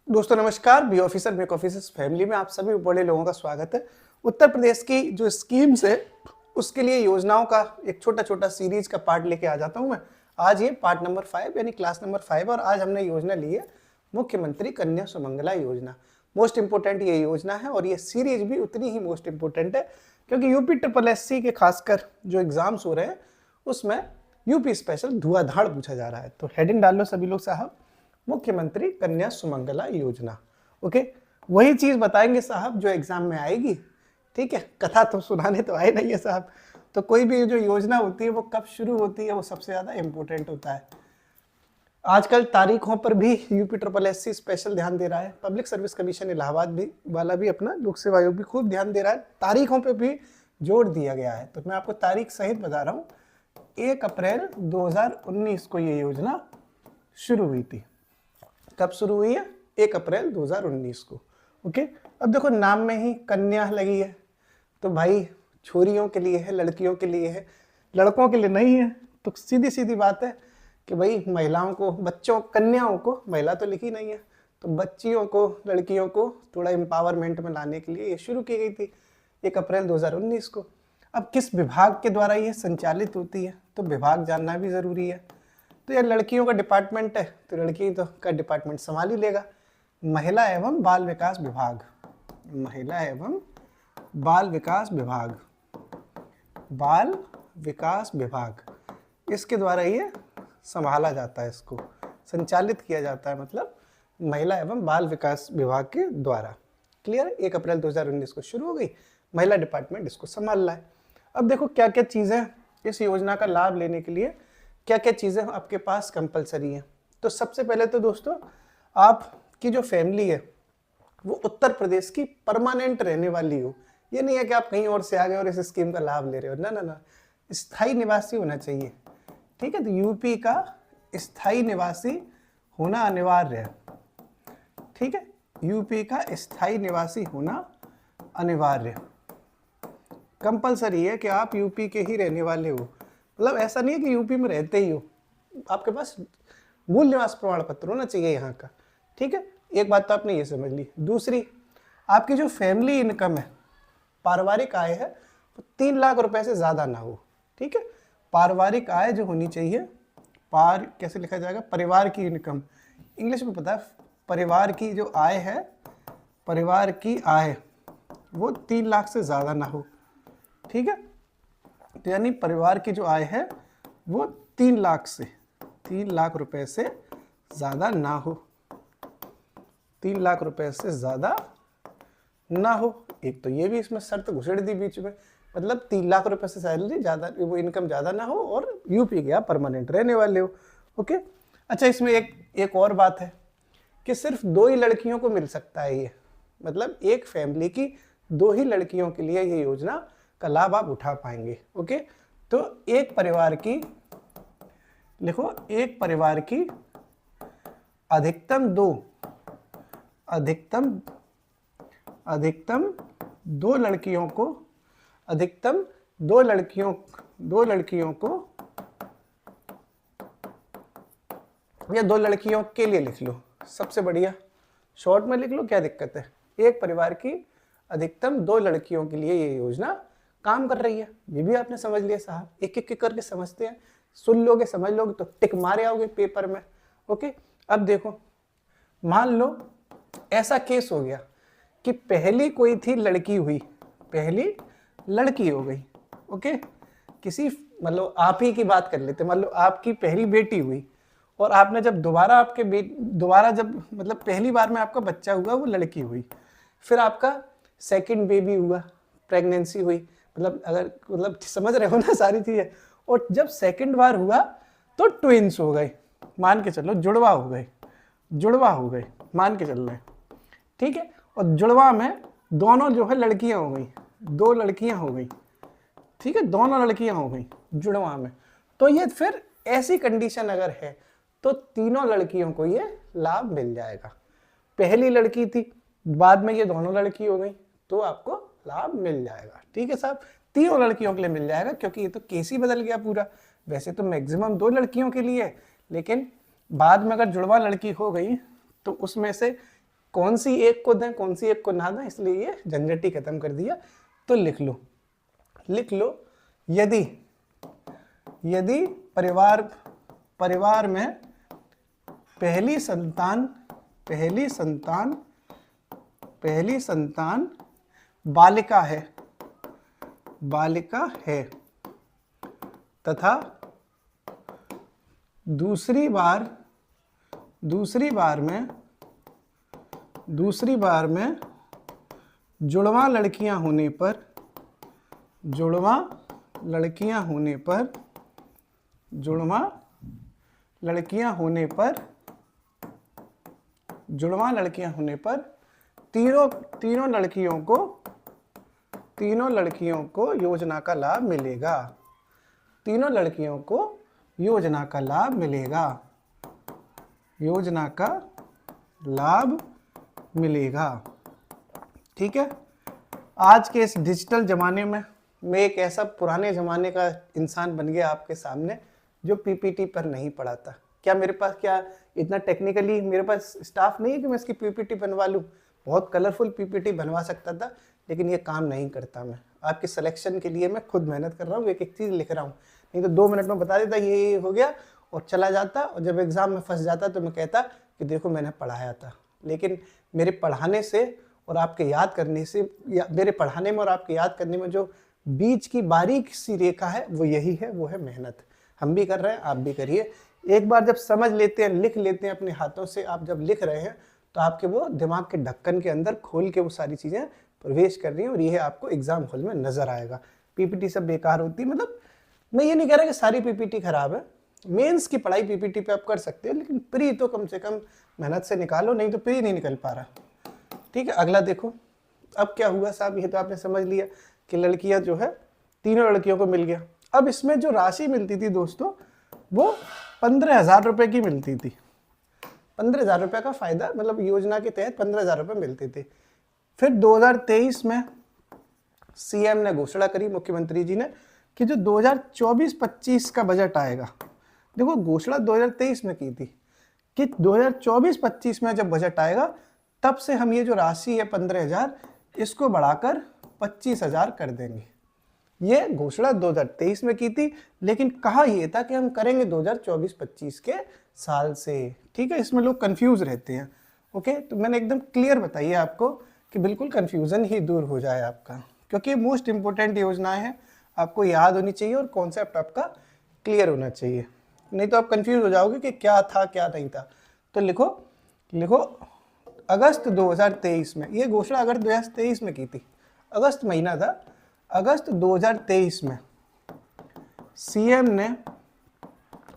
दोस्तों नमस्कार। Be officer make officers family में आप सभी बड़े लोगों का स्वागत है। उत्तर प्रदेश की जो स्कीम्स है उसके लिए योजनाओं का एक छोटा छोटा सीरीज का पार्ट लेके आ जाता हूं मैं। आज ये पार्ट नंबर 5 यानी क्लास नंबर 5 और आज हमने योजना ली है मुख्यमंत्री कन्या सुमंगला योजना। मोस्ट इंपोर्टेंट ये योजना है और ये सीरीज भी उतनी ही मोस्ट इंपोर्टेंट है क्योंकि यूपी ट्रिपल एससी के खासकर जो एग्जाम्स हो रहे हैं उसमें यूपी स्पेशल धुआंधार पूछा जा रहा है। तो हेडिंग डाल लो सभी लोग साहब, मुख्यमंत्री कन्या सुमंगला योजना। ओके, वही चीज बताएंगे साहब जो एग्जाम में आएगी। ठीक है, कथा तो सुनाने तो आए नहीं है साहब। तो कोई भी जो योजना होती है वो कब शुरू होती है वो सबसे ज्यादा इंपॉर्टेंट होता है। आजकल तारीखों पर भी यूपी ट्रिपल एससी स्पेशल ध्यान दे रहा है। पब्लिक सर्विस कमीशन इलाहाबाद भी वाला भी अपना लोक सेवा आयोग भी खूब ध्यान दे रहा है। तारीखों पे भी जोर दिया गया है। तो मैं आपको तारीख सहित बता रहा हूँ। 1 अप्रैल 2019 को ये योजना शुरू हुई थी। कब शुरू हुई है? 1 अप्रैल 2019 को। ओके, अब देखो नाम में ही कन्या लगी है तो भाई छोरियों के लिए है, लड़कियों के लिए है, लड़कों के लिए नहीं है। तो सीधी सीधी बात है कि भाई महिलाओं को, बच्चों, कन्याओं को, महिला तो लिखी नहीं है, तो बच्चियों को, लड़कियों को थोड़ा एम्पावरमेंट में लाने के लिए ये शुरू की गई थी 1 अप्रैल 2019 को। अब किस विभाग के द्वारा ये संचालित होती है तो विभाग जानना भी ज़रूरी है। तो यार लड़कियों का डिपार्टमेंट है तो लड़की तो का डिपार्टमेंट संभाल ही लेगा। महिला एवं बाल विकास विभाग, महिला एवं बाल विकास विभाग, बाल विकास विभाग, इसके द्वारा ये संभाला जाता है, इसको संचालित किया जाता है, मतलब महिला एवं बाल विकास विभाग के द्वारा। क्लियर? 1 अप्रैल 2019 को शुरू हो गई, महिला डिपार्टमेंट इसको संभाल रहा है। अब देखो क्या क्या चीज़ें इस योजना का लाभ लेने के लिए, क्या क्या चीज़ें आपके पास कंपलसरी हैं। तो सबसे पहले तो दोस्तों आपकी जो फैमिली है वो उत्तर प्रदेश की परमानेंट रहने वाली हो। ये नहीं है कि आप कहीं और से आ गए और इस स्कीम का लाभ ले रहे हो, ना ना ना, स्थायी निवासी होना चाहिए। ठीक है, तो यूपी का स्थायी निवासी होना अनिवार्य है। ठीक है, यूपी का स्थायी निवासी होना अनिवार्य, कंपलसरी है कि आप यूपी के ही रहने वाले हो। मतलब ऐसा नहीं है कि यूपी में रहते ही हो, आपके पास मूल निवास प्रमाण पत्र होना चाहिए यहाँ का। ठीक है, एक बात तो आपने ये समझ ली। दूसरी, आपकी जो फैमिली इनकम है, पारिवारिक आय है, वो 3 लाख रुपए से ज़्यादा ना हो। ठीक है, पारिवारिक आय जो होनी चाहिए, कैसे लिखा जाएगा, परिवार की इनकम, इंग्लिश में पता है, परिवार की जो आय है, परिवार की आय वो 3 लाख से ज़्यादा ना हो। ठीक है, तो यानी परिवार की जो आय है वो 3 लाख रुपए से ज़्यादा ना हो, 3 लाख रुपए से ज़्यादा ना हो। एक तो ये भी इसमें शर्त घुसेड़ दी बीच में, मतलब 3 लाख रुपए से सैलरी ज़्यादा, वो इनकम ज़्यादा ना हो और यूपी के आप परमानेंट रहने वाले हो। ओके, अच्छा इसमें एक और बात है कि सिर्फ 2 ही लड़कियों को मिल सकता है ये, मतलब एक फैमिली की 2 ही लड़कियों के लिए ये योजना का लाभ आप उठा पाएंगे। ओके, तो एक परिवार की, लिखो, एक परिवार की अधिकतम दो लड़कियों को, अधिकतम दो लड़कियों को या 2 लड़कियों के लिए लिख लो, सबसे बढ़िया, शॉर्ट में लिख लो, क्या दिक्कत है। एक परिवार की अधिकतम 2 लड़कियों के लिए ये योजना काम कर रही है। ये भी आपने समझ लिया साहब, एक एक करके समझते हैं, सुन लोगे, समझ लोगे तो टिक मारे आओगे पेपर में। ओके, अब देखो, मान लो ऐसा केस हो गया कि पहली कोई थी लड़की हुई, पहली लड़की हो गई। ओके, किसी, मतलब आप ही की बात कर लेते, मान लो आपकी पहली बेटी हुई और आपने जब दोबारा जब मतलब पहली बार में आपका बच्चा हुआ वो लड़की हुई, फिर आपका सेकंड बेबी हुआ, प्रेगनेंसी हुई, मतलब समझ रहे हो ना सारी चीजें। और जब सेकंड बार हुआ तो ट्विंस हो गए, मान के चलो जुड़वा हो गए, मान के चल रहे। ठीक है, और जुड़वा में दोनों जो है लड़कियां हो गई, 2 लड़कियां हो गई। ठीक है, दोनों लड़कियां हो गई जुड़वा में। तो ये फिर ऐसी कंडीशन अगर है तो तीनों लड़कियों को ये लाभ मिल जाएगा। पहली लड़की थी, बाद में ये दोनों लड़की हो गई, तो आपको लाभ मिल जाएगा। ठीक है साहब, तीनों लड़कियों के लिए मिल जाएगा क्योंकि ये तो केस ही बदल गया पूरा। वैसे तो मैक्सिमम 2 लड़कियों के लिए है, लेकिन बाद में अगर जुड़वा लड़की हो गई तो उसमें से कौन सी एक को दें कौन सी एक को ना दें, इसलिए ये झंझट ही खत्म कर दिया। तो लिख लो यदि परिवार में पहली संतान बालिका है तथा दूसरी बार में जुड़वा लड़कियां होने पर तीनों लड़कियों को योजना का लाभ मिलेगा। ठीक है। आज के इस डिजिटल जमाने में मैं एक ऐसा पुराने जमाने का इंसान बन गया आपके सामने जो पीपीटी पर नहीं पढ़ाता। क्या मेरे पास इतना टेक्निकली मेरे पास स्टाफ नहीं है कि मैं इसकी पीपीटी बनवा लूँ? बहुत कलरफुल पीपीटी बनवा सकता था, लेकिन ये काम नहीं करता। मैं आपके सिलेक्शन के लिए मैं खुद मेहनत कर रहा हूँ, एक एक चीज़ लिख रहा हूँ। नहीं तो 2 मिनट में बता देता ये हो गया और चला जाता, और जब एग्ज़ाम में फंस जाता तो मैं कहता कि देखो मैंने पढ़ाया था। लेकिन मेरे पढ़ाने से और आपके याद करने से, या मेरे पढ़ाने में और आपके याद करने में जो बीच की बारीक सी रेखा है वो यही है, वो है मेहनत। हम भी कर रहे हैं, आप भी करिए। एक बार जब समझ लेते हैं, लिख लेते हैं अपने हाथों से, आप जब लिख रहे हैं तो आपके वो दिमाग के ढक्कन के अंदर खोल के वो सारी चीज़ें प्रवेश कर रही हैं, और ये आपको एग्जाम हॉल में नजर आएगा। पीपीटी सब बेकार होती है, मतलब मैं ये नहीं कह रहा कि सारी पीपीटी खराब है। मेंस की पढ़ाई पीपीटी पे आप कर सकते हो, लेकिन प्री तो कम से कम मेहनत से निकालो, नहीं तो प्री नहीं निकल पा रहा। ठीक है, अगला देखो। अब क्या हुआ साहब, ये तो आपने समझ लिया कि लड़कियां जो है, तीनों लड़कियों को मिल गया। अब इसमें जो राशि मिलती थी दोस्तों, वो 15,000 रुपये की मिलती थी। 15,000 रुपये का फायदा, मतलब योजना के तहत 15,000 रुपये मिलते थे। फिर 2023 में सीएम ने घोषणा करी, मुख्यमंत्री जी ने, कि जो 2024-25 का बजट आएगा, देखो घोषणा 2023 में की थी कि 2024-25 में जब बजट आएगा तब से हम ये जो राशि है 15,000, इसको बढ़ाकर 25,000 कर देंगे। ये घोषणा 2023 में की थी, लेकिन कहा यह था कि हम करेंगे 2024-25 के साल से। ठीक है, इसमें लोग कंफ्यूज रहते हैं। ओके, तो मैंने एकदम क्लियर बताइए आपको कि बिल्कुल कंफ्यूजन ही दूर हो जाए आपका, क्योंकि मोस्ट इंपॉर्टेंट योजनाएं हैं, आपको याद होनी चाहिए और कॉन्सेप्ट आपका क्लियर होना चाहिए, नहीं तो आप कंफ्यूज हो जाओगे कि क्या था क्या नहीं था। तो लिखो अगस्त 2023 में, ये घोषणा अगस्त 2023 में की थी, अगस्त महीना था, अगस्त 2023 में सीएम ने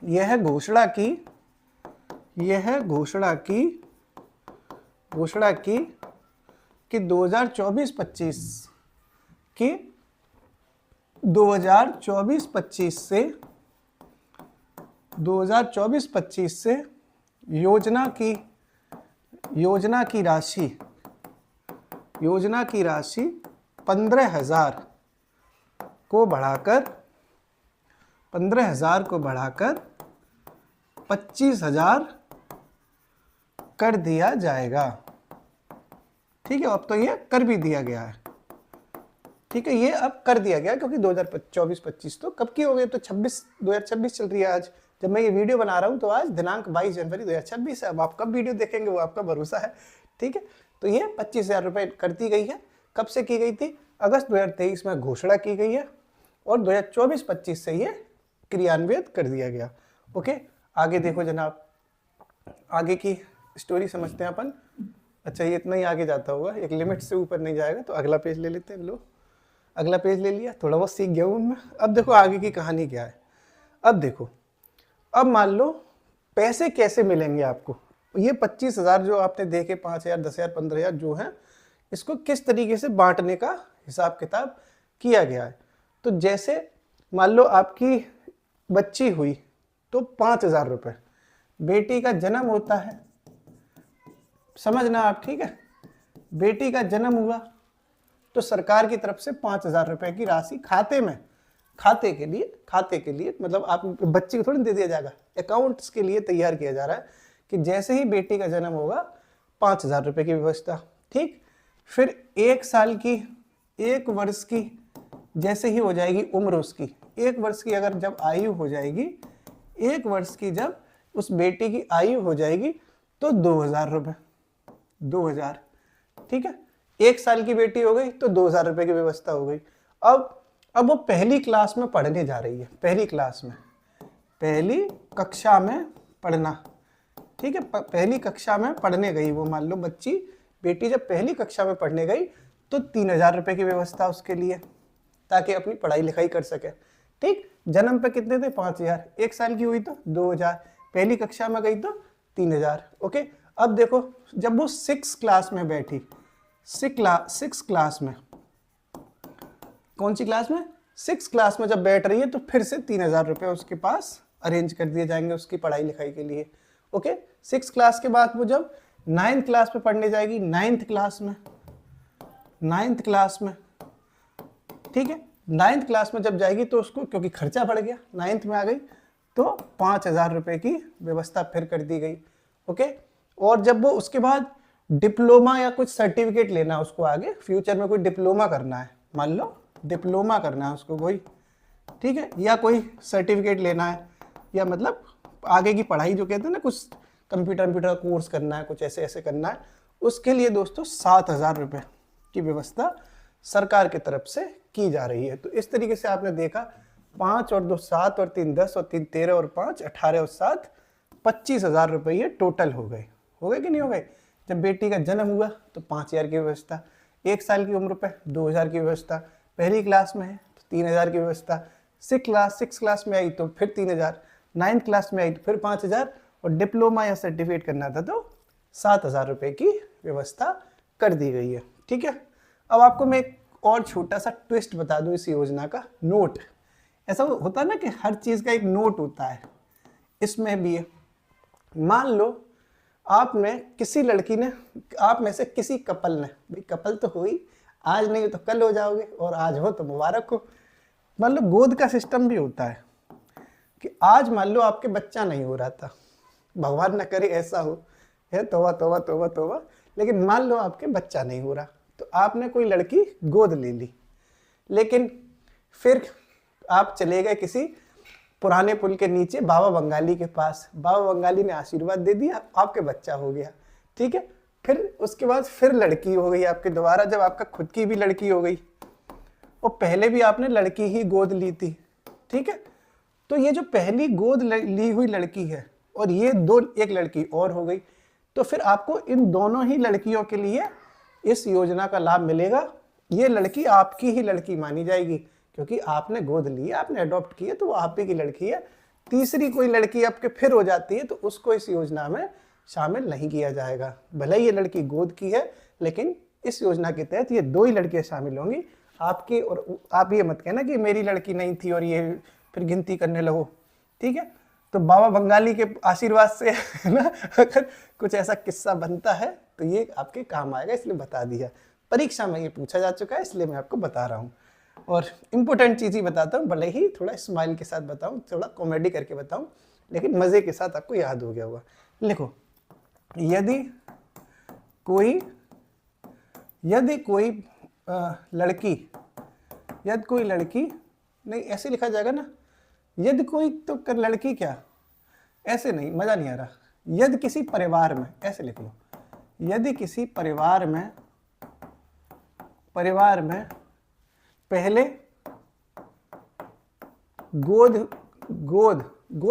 यह घोषणा की कि 2024-25 से योजना की राशि 15,000 को बढ़ाकर 25,000 कर दिया जाएगा। ठीक है, अब तो ये कर भी दिया गया है। ठीक है, ये अब कर दिया गया, क्योंकि 2024-25 तो कब की हो गई, तो 2026 चल रही है आज। जब मैं ये वीडियो बना रहा हूँ तो आज दिनांक 22 जनवरी 2026 है। अब आप कब वीडियो देखेंगे वो आपका भरोसा है। ठीक है, तो ये 25,000 रुपये कर दी गई है। कब से की गई थी? अगस्त 2023 में घोषणा की गई है, और 2024-25 से ये क्रियान्वित कर दिया गया। ओके, आगे देखो जनाब, आगे की स्टोरी समझते हैं अपन। अच्छा, ये इतना ही आगे जाता होगा, एक लिमिट से ऊपर नहीं जाएगा, तो अगला पेज ले लेते हैं। लो, अगला पेज ले लिया, थोड़ा बहुत सीख गया हूँ मैं। अब देखो आगे की कहानी क्या है। अब देखो, अब मान लो पैसे कैसे मिलेंगे आपको। ये 25,000 जो आपने देखे, 5,000, 10,000, 15,000 जो है, इसको किस तरीके से बांटने का हिसाब किताब किया गया है। तो जैसे मान लो आपकी बच्ची हुई तो 5,000 रुपये, बेटी का जन्म होता है, समझना आप। ठीक है, बेटी का जन्म हुआ तो सरकार की तरफ से 5,000 रुपये की राशि खाते के लिए, मतलब आप बच्चे को थोड़ी दे दिया जाएगा, अकाउंट्स के लिए तैयार किया जा रहा है कि जैसे ही बेटी का जन्म होगा 5,000 रुपये की व्यवस्था। ठीक, फिर 1 साल की, 1 वर्ष की जैसे ही हो जाएगी उम्र उसकी, 1 वर्ष की अगर जब आयु हो जाएगी, 1 वर्ष की जब उस बेटी की आयु हो जाएगी तो 2,000 रुपये, 2,000। ठीक है, 1 साल की बेटी हो गई तो 2,000 रुपये की व्यवस्था हो गई। अब वो पहली क्लास में पढ़ने जा रही है, पहली क्लास में, पहली कक्षा में पढ़ना। ठीक है, पहली कक्षा में पढ़ने गई वो, मान लो बच्ची, बेटी जब पहली कक्षा में पढ़ने गई तो 3,000 रुपये की व्यवस्था उसके लिए, ताकि अपनी पढ़ाई लिखाई कर सके। ठीक, जन्म पे कितने थे? 5,000, 1 साल की हुई तो 2,000, पहली कक्षा में गई तो 3,000। ओके, अब देखो जब वो 6 क्लास में बैठी, 6 क्लास में, कौन सी क्लास में? 6 क्लास में जब बैठ रही है तो फिर से 3,000 रुपये उसके पास अरेंज कर दिए जाएंगे उसकी पढ़ाई लिखाई के लिए। ओके, 6 क्लास के बाद वो जब 9th क्लास में पढ़ने जाएगी, 9th क्लास में, 9th क्लास में, ठीक है, 9th क्लास में जब जाएगी तो उसको, क्योंकि खर्चा बढ़ गया, 9th में आ गई तो 5,000 रुपये की व्यवस्था फिर कर दी गई। ओके, और जब वो उसके बाद डिप्लोमा या कुछ सर्टिफिकेट लेना है उसको, आगे फ्यूचर में कोई डिप्लोमा करना है, मान लो डिप्लोमा करना है उसको कोई, ठीक है, या कोई सर्टिफिकेट लेना है, या मतलब आगे की पढ़ाई जो कहते हैं ना, कुछ कंप्यूटर कोर्स करना है, कुछ ऐसे ऐसे करना है, उसके लिए दोस्तों 7,000 रुपये की व्यवस्था सरकार की तरफ से की जा रही है। तो इस तरीके से आपने देखा 5 और 2 7 और 3 10 और 3 13 और 5 18 और 7 25,000 रुपये ये टोटल हो गए कि नहीं हो गए? जब बेटी का जन्म हुआ तो 5,000 की व्यवस्था, 1 साल की उम्र पे 2,000 की व्यवस्था, पहली क्लास में है तो 3,000 की व्यवस्था, 6 क्लास में आई तो फिर 3,000, 9th क्लास में आई तो फिर 5,000, और डिप्लोमा या सर्टिफिकेट करना था तो 7,000 रुपये की व्यवस्था कर दी गई है। ठीक है, अब आपको मैं एक और छोटा सा ट्विस्ट बता दूं इस योजना का। नोट, ऐसा होता है ना कि हर चीज़ का एक नोट होता है, इसमें भी है। मान लो आप में किसी लड़की ने, आप में से किसी कपल ने, भाई कपल तो हुई, आज नहीं तो कल हो जाओगे, और आज हो तो मुबारक हो। मान लो गोद का सिस्टम भी होता है कि आज मान लो आपके बच्चा नहीं हो रहा था, भगवान न करे ऐसा हो, है तौबा तौबा तौबा तौबा, लेकिन मान लो आपके बच्चा नहीं हो रहा तो आपने कोई लड़की गोद ले ली, लेकिन फिर आप चले गए किसी पुराने पुल के नीचे बाबा बंगाली के पास, बाबा बंगाली ने आशीर्वाद दे दिया, आपके बच्चा हो गया। ठीक है, फिर उसके बाद फिर लड़की हो गई आपके दोबारा, जब आपका खुद की भी लड़की हो गई, और पहले भी आपने लड़की ही गोद ली थी। ठीक है, तो ये जो पहली गोद ली हुई लड़की है और ये एक लड़की और हो गई, तो फिर आपको इन दोनों ही लड़कियों के लिए इस योजना का लाभ मिलेगा। ये लड़की आपकी ही लड़की मानी जाएगी, क्योंकि आपने गोद ली है, आपने अडॉप्ट की है, तो वो आप ही की लड़की है। तीसरी कोई लड़की आपके फिर हो जाती है तो उसको इस योजना में शामिल नहीं किया जाएगा। भले ये लड़की गोद की है, लेकिन इस योजना के तहत ये 2 ही लड़कियां शामिल होंगी आपकी, और आप ये मत कहना कि मेरी लड़की नहीं थी और ये फिर गिनती करने लगो। ठीक है, तो बाबा बंगाली के आशीर्वाद से है ना, अगर कुछ ऐसा किस्सा बनता है तो ये आपके काम आएगा, इसलिए बता दिया। परीक्षा में ये पूछा जा चुका है, इसलिए मैं आपको बता रहा हूँ। और इम्पोर्टेंट चीज़ ही बताता हूँ, भले ही थोड़ा स्माइल के साथ बताऊँ, थोड़ा कॉमेडी करके बताऊँ, लेकिन मज़े के साथ आपको याद हो गया होगा। लिखो, यदि कोई लड़की नहीं, ऐसे लिखा जाएगा ना, यदि कोई, तो कर लड़की क्या, ऐसे नहीं, मज़ा नहीं आ रहा। यदि किसी परिवार में, ऐसे लिख लो, यदि किसी परिवार में पहले गोद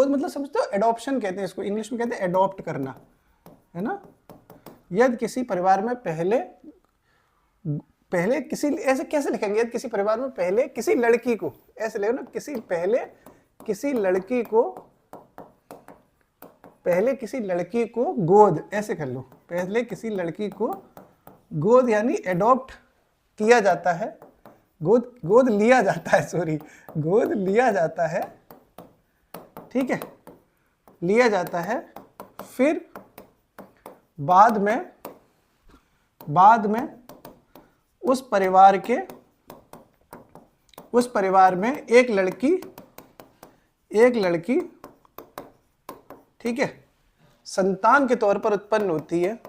मतलब समझते हो, एडॉप्शन कहते हैं इसको, इंग्लिश में कहते हैं एडॉप्ट करना, है ना। यदि किसी परिवार में पहले किसी, ऐसे कैसे लिखेंगे, यदि किसी परिवार में पहले किसी लड़की को, ऐसे लिखो ना, पहले किसी लड़की को गोद, ऐसे कर लो, पहले किसी लड़की को गोद यानी एडॉप्ट किया जाता है, गोद लिया जाता है, सॉरी, गोद लिया जाता है। ठीक है, लिया जाता है, फिर बाद में उस परिवार में एक लड़की, ठीक है, संतान के तौर पर उत्पन्न होती है,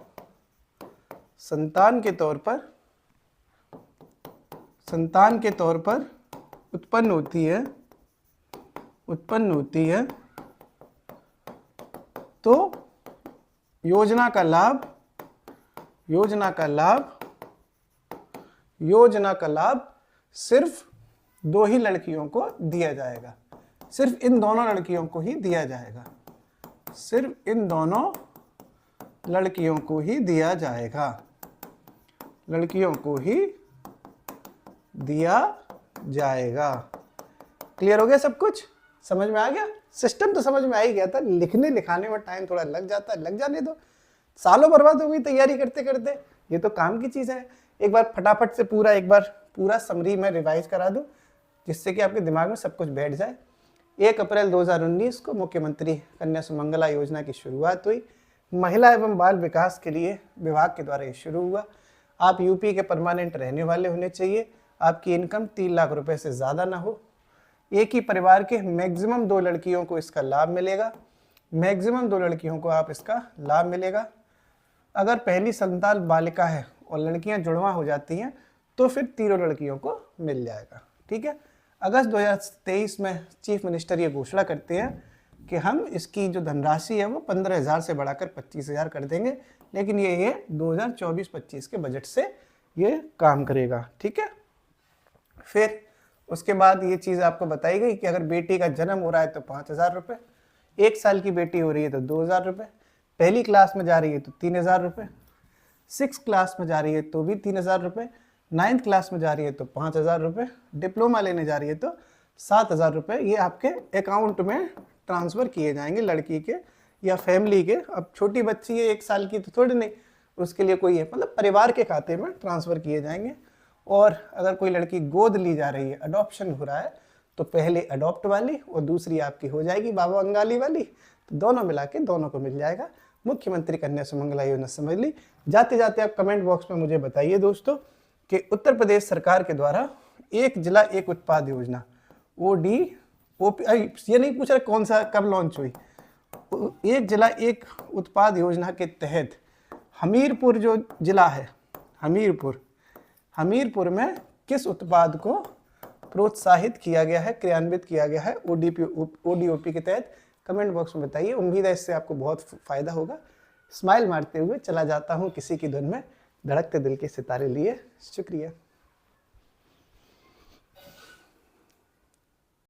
संतान के तौर पर उत्पन्न होती है तो योजना का लाभ सिर्फ 2 ही लड़कियों को दिया जाएगा। सिर्फ इन दोनों लड़कियों को ही दिया जाएगा। सिर्फ इन दोनों लड़कियों को ही दिया जाएगा। लड़कियों को ही दिया जाएगा। क्लियर हो गया सब कुछ? समझ में आ गया? सिस्टम तो समझ में आ ही गया था, लिखने लिखाने में टाइम थोड़ा लग जाता है, लग जाने दो। सालों बर्बाद हो गई तैयारी करते करते। ये तो काम की चीज़ है। एक बार फटाफट से पूरा समरी में रिवाइज करा दूं, जिससे कि आपके दिमाग में सब कुछ बैठ जाए। 1 अप्रैल 2019 को मुख्यमंत्री कन्या सुमंगला योजना की शुरुआत हुई। महिला एवं बाल विकास के लिए विभाग के द्वारा ये शुरू हुआ। आप यूपी के परमानेंट रहने वाले होने चाहिए। आपकी इनकम 3 लाख रुपए से ज़्यादा ना हो। एक ही परिवार के मैक्सिमम 2 लड़कियों को इसका लाभ मिलेगा। मैक्सिमम 2 लड़कियों को आप इसका लाभ मिलेगा। अगर पहली संतान बालिका है और लड़कियां जुड़वा हो जाती हैं तो फिर 3 लड़कियों को मिल जाएगा। ठीक है। अगस्त 2023 में चीफ मिनिस्टर ये घोषणा करते हैं कि हम इसकी जो धनराशि है वो 15,000 से बढ़ाकर 25,000 कर देंगे, लेकिन ये 2024-25 के बजट से ये काम करेगा। ठीक है। फिर उसके बाद ये चीज़ आपको बताई गई कि अगर बेटी का जन्म हो रहा है तो 5,000 रुपये, 1 साल की बेटी हो रही है तो 2,000 रुपये, पहली क्लास में जा रही है तो 3,000 रुपये, 6th क्लास में जा रही है तो भी 3,000 रुपये, 9th क्लास में जा रही है तो 5,000 रुपये, डिप्लोमा लेने जा रही है तो 7,000 रुपये ये आपके अकाउंट में ट्रांसफ़र किए जाएंगे, लड़की के या फैमिली के। अब छोटी बच्ची है 1 साल की तो थोड़ी नहीं, उसके लिए कोई है, मतलब परिवार के खाते में ट्रांसफ़र किए जाएंगे। और अगर कोई लड़की गोद ली जा रही है, अडॉप्शन हो रहा है, तो पहले अडॉप्ट वाली और दूसरी आपकी हो जाएगी बाबा बंगाली वाली, तो दोनों मिला के दोनों को मिल जाएगा। मुख्यमंत्री कन्या सुमंगला योजना समझ ली। जाते जाते आप कमेंट बॉक्स में मुझे बताइए दोस्तों कि उत्तर प्रदेश सरकार के द्वारा 1 जिला 1 उत्पाद योजना ODOP, ये नहीं पूछ रहे कौन सा कब लॉन्च हुई। 1 जिला 1 उत्पाद योजना के तहत हमीरपुर जो जिला है, हमीरपुर में किस उत्पाद को प्रोत्साहित किया गया है, क्रियान्वित किया गया है ODOP के तहत? कमेंट बॉक्स में बताइए। उम्मीद है इससे आपको बहुत फायदा होगा। स्माइल मारते हुए चला जाता हूँ किसी की धुन में धड़कते दिल के सितारे लिए। शुक्रिया।